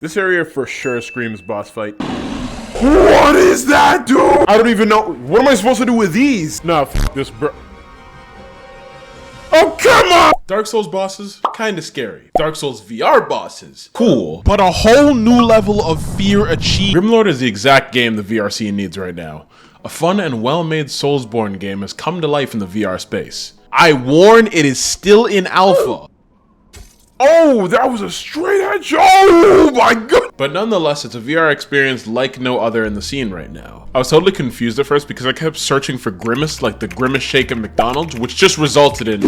This area for sure screams boss fight. What is that, dude? I don't even know. What am I supposed to do with these? Nah, f this, bro. Oh, come on! Dark Souls bosses, kinda scary. Dark Souls VR bosses, cool. But a whole new level of fear achieved. GRIMLORD is the exact game the VR scene needs right now. A fun and well-made Soulsborne game has come to life in the VR space. I warn, it is still in alpha. Oh, that was a straight edge. Oh my god. But nonetheless, it's a VR experience like no other in the scene right now. I was totally confused at first because I kept searching for Grimace, like the Grimace shake at McDonald's, which just resulted in...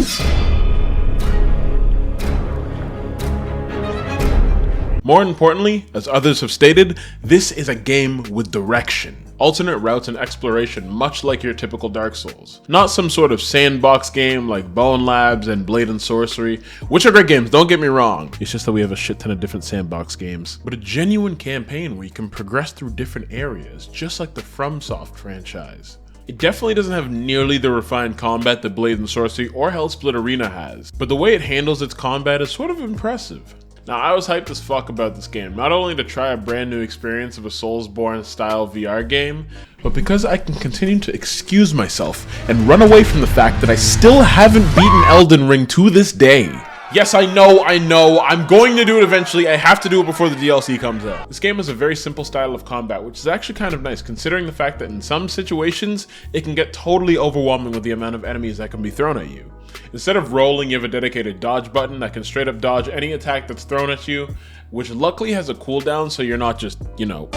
More importantly, as others have stated, this is a game with direction. Alternate routes and exploration, much like your typical Dark Souls. Not some sort of sandbox game like Bone Labs and Blade and Sorcery, which are great games, don't get me wrong. It's just that we have a shit ton of different sandbox games. But a genuine campaign where you can progress through different areas, just like the FromSoft franchise. It definitely doesn't have nearly the refined combat that Blade and Sorcery or Hellsplit Arena has, but the way it handles its combat is sort of impressive. Now, I was hyped as fuck about this game, not only to try a brand new experience of a Soulsborne style VR game, but because I can continue to excuse myself and run away from the fact that I still haven't beaten Elden Ring to this day. Yes, I know, I'm going to do it eventually. I have to do it before the DLC comes out. This game has a very simple style of combat, which is actually kind of nice, considering the fact that in some situations, it can get totally overwhelming with the amount of enemies that can be thrown at you. Instead of rolling, you have a dedicated dodge button that can straight up dodge any attack that's thrown at you, which luckily has a cooldown so you're not just, you know.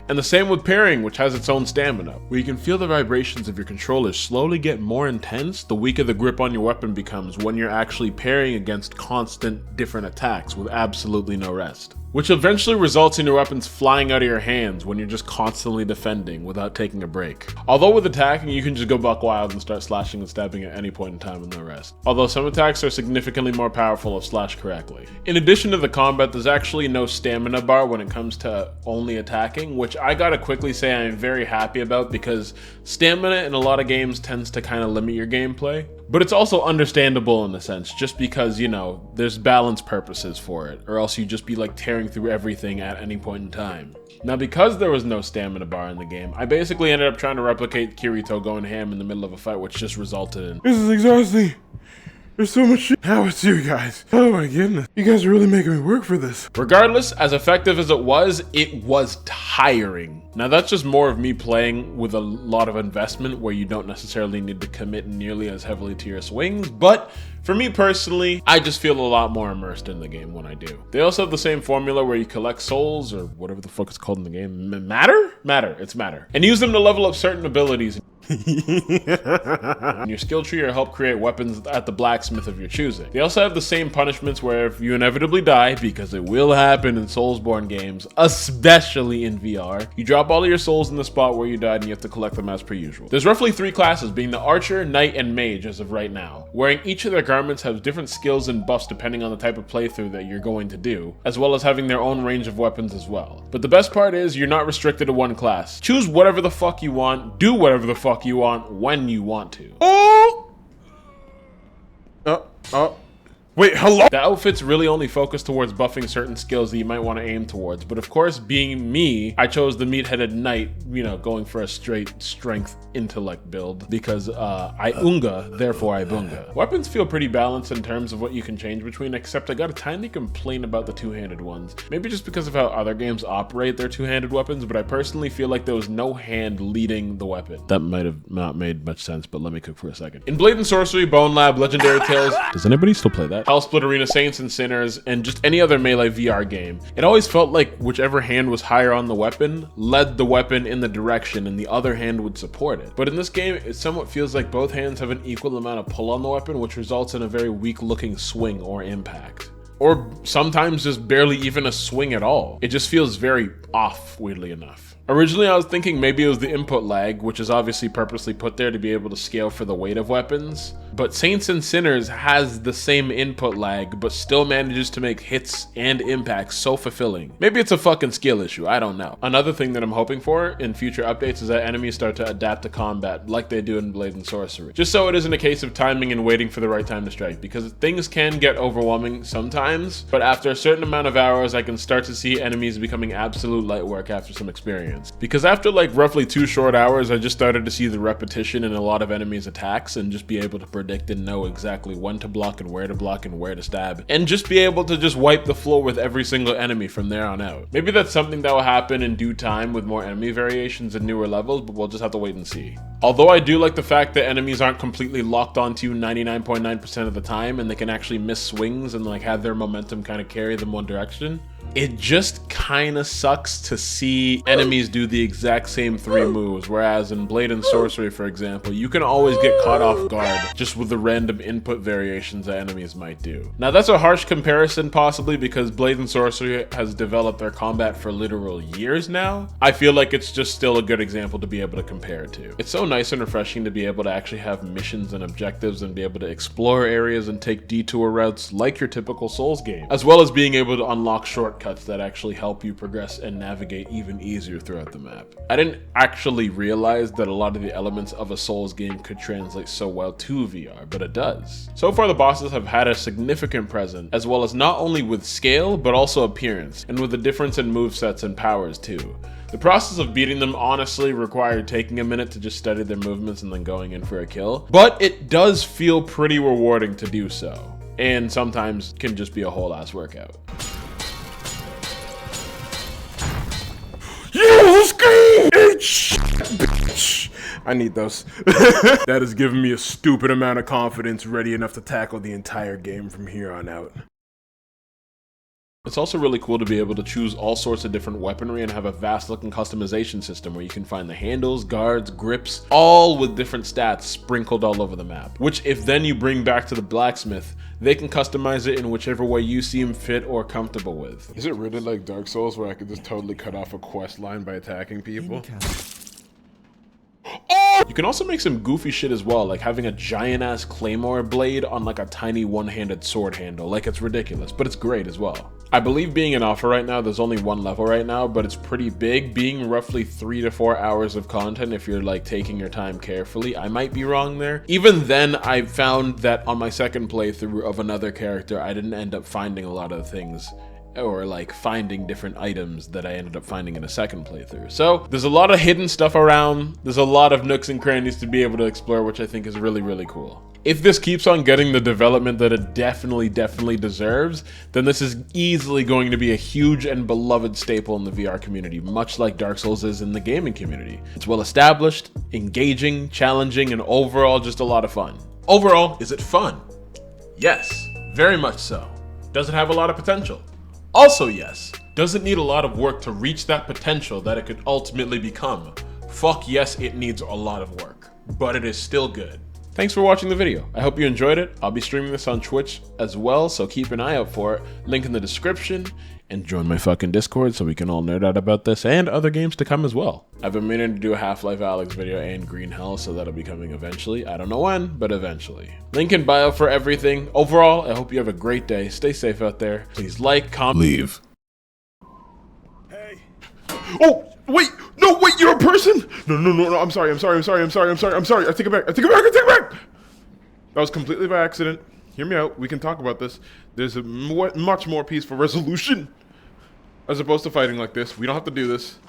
And the same with parrying, which has its own stamina, where you can feel the vibrations of your controller slowly get more intense the weaker the grip on your weapon becomes when you're actually parrying against constant different attacks with absolutely no rest. Which eventually results in your weapons flying out of your hands when you're just constantly defending without taking a break. Although with attacking, you can just go buck wild and start slashing and stabbing at any point in time with no rest. Although some attacks are significantly more powerful if slashed correctly. In addition to the combat, there's actually no stamina bar when it comes to only attacking, which I gotta quickly say I'm very happy about because stamina in a lot of games tends to kind of limit your gameplay. But it's also understandable in a sense, just because, you know, there's balance purposes for it, or else you'd just be like tearing through everything at any point in time. Now, because there was no stamina bar in the game, I basically ended up trying to replicate Kirito going ham in the middle of a fight, which just resulted in... This is exhausting. There's so much shit. How it's you guys. Oh my goodness. You guys are really making me work for this. Regardless, as effective as it was tiring. Now that's just more of me playing with a lot of investment where you don't necessarily need to commit nearly as heavily to your swings, but for me personally, I just feel a lot more immersed in the game when I do. They also have the same formula where you collect souls, or whatever the fuck it's called in the game. Matter? It's matter. And use them to level up certain abilities. And your skill tree will help create weapons at the blacksmith of your choosing. They also have the same punishments where if you inevitably die, because it will happen in Soulsborne games, especially in VR, you drop all of your souls in the spot where you died and you have to collect them as per usual. There's roughly 3 classes, being the Archer, Knight, and Mage as of right now. Wearing each of their garments have different skills and buffs depending on the type of playthrough that you're going to do, as well as having their own range of weapons as well. But the best part is you're not restricted to one class. Choose whatever the fuck you want, do whatever the fuck you want, when you want to. Wait, hello? The outfit's really only focused towards buffing certain skills that you might want to aim towards, but of course, being me, I chose the meat-headed knight, you know, going for a straight strength intellect build, because I unga, therefore I bunga. Weapons feel pretty balanced in terms of what you can change between, except I got a tiny complaint about the two-handed ones. Maybe just because of how other games operate their two-handed weapons, but I personally feel like there was no hand leading the weapon. That might have not made much sense, but let me cook for a second. In Blade and Sorcery, Bone Lab, Legendary Tales, does anybody still play that? Hellsplit Arena, Saints and Sinners, and just any other melee VR game, it always felt like whichever hand was higher on the weapon led the weapon in the direction and the other hand would support it. But in this game, it somewhat feels like both hands have an equal amount of pull on the weapon, which results in a very weak looking swing or impact. Or sometimes just barely even a swing at all. It just feels very off, weirdly enough. Originally, I was thinking maybe it was the input lag, which is obviously purposely put there to be able to scale for the weight of weapons. but Saints and Sinners has the same input lag, but still manages to make hits and impacts so fulfilling. Maybe it's a fucking skill issue, I don't know. Another thing that I'm hoping for in future updates is that enemies start to adapt to combat like they do in Blade and Sorcery. Just so it isn't a case of timing and waiting for the right time to strike, because things can get overwhelming sometimes, but after a certain amount of hours, I can start to see enemies becoming absolute light work after some experience. Because after like roughly 2 short hours, I just started to see the repetition in a lot of enemies' attacks and just be able to predict and know exactly when to block and where to stab, and just be able to just wipe the floor with every single enemy from there on out. Maybe that's something that will happen in due time with more enemy variations and newer levels, but we'll just have to wait and see. Although I do like the fact that enemies aren't completely locked onto you 99.9% of the time, and they can actually miss swings and like have their momentum kind of carry them one direction. It just kind of sucks to see enemies do the exact same 3 moves, whereas in Blade and Sorcery, for example, you can always get caught off guard just with the random input variations that enemies might do. Now that's a harsh comparison possibly because Blade and Sorcery has developed their combat for literal years now. I feel like it's just still a good example to be able to compare it to. It's so nice and refreshing to be able to actually have missions and objectives and be able to explore areas and take detour routes like your typical Souls game, as well as being able to unlock shortcuts that actually help you progress and navigate even easier throughout the map. I didn't actually realize that a lot of the elements of a Souls game could translate so well to VR, but it does. So far the bosses have had a significant presence, as well as not only with scale, but also appearance, and with the difference in movesets and powers too. The process of beating them honestly required taking a minute to just study their movements and then going in for a kill, but it does feel pretty rewarding to do so, and sometimes can just be a whole ass workout. You scream! Bitch! I need those. That has given me a stupid amount of confidence, ready enough to tackle the entire game from here on out. It's also really cool to be able to choose all sorts of different weaponry and have a vast looking customization system where you can find the handles, guards, grips, all with different stats sprinkled all over the map. Which if then you bring back to the blacksmith, they can customize it in whichever way you seem fit or comfortable with. Is it really like Dark Souls where I could just totally cut off a quest line by attacking people? You can also make some goofy shit as well, like having a giant ass claymore blade on like a tiny one-handed sword handle. Like, it's ridiculous, but it's great as well. I believe being in alpha right now, there's only 1 level right now, but it's pretty big, being roughly 3 to 4 hours of content if you're like taking your time carefully. I might be wrong there. Even then, I found that on my second playthrough of another character, I didn't end up finding a lot of things, or like finding different items that I ended up finding in a second playthrough. So there's a lot of hidden stuff around. There's a lot of nooks and crannies to be able to explore, which I think is really, really cool. If this keeps on getting the development that it definitely deserves, then this is easily going to be a huge and beloved staple in the VR community, much like Dark Souls is in the gaming community. It's well established, engaging, challenging, and overall just a lot of fun. Overall, is it fun? Yes, very much so. Does it have a lot of potential? Also yes. Does it need a lot of work to reach that potential that it could ultimately become? Fuck yes, it needs a lot of work, but it is still good. Thanks for watching the video. I hope you enjoyed it. I'll be streaming this on Twitch as well, so keep an eye out for it. Link in the description, and join my fucking Discord so we can all nerd out about this and other games to come as well. I've been meaning to do a Half-Life Alyx video and Green Hell, so that'll be coming eventually. I don't know when, but eventually. Link in bio for everything. Overall, I hope you have a great day. Stay safe out there. Please like, comment, leave. Hey. Oh, wait! No, wait, you're a person? No, I'm sorry. I take it back. That was completely by accident. Hear me out. We can talk about this. There's a much more peaceful resolution as opposed to fighting like this. We don't have to do this.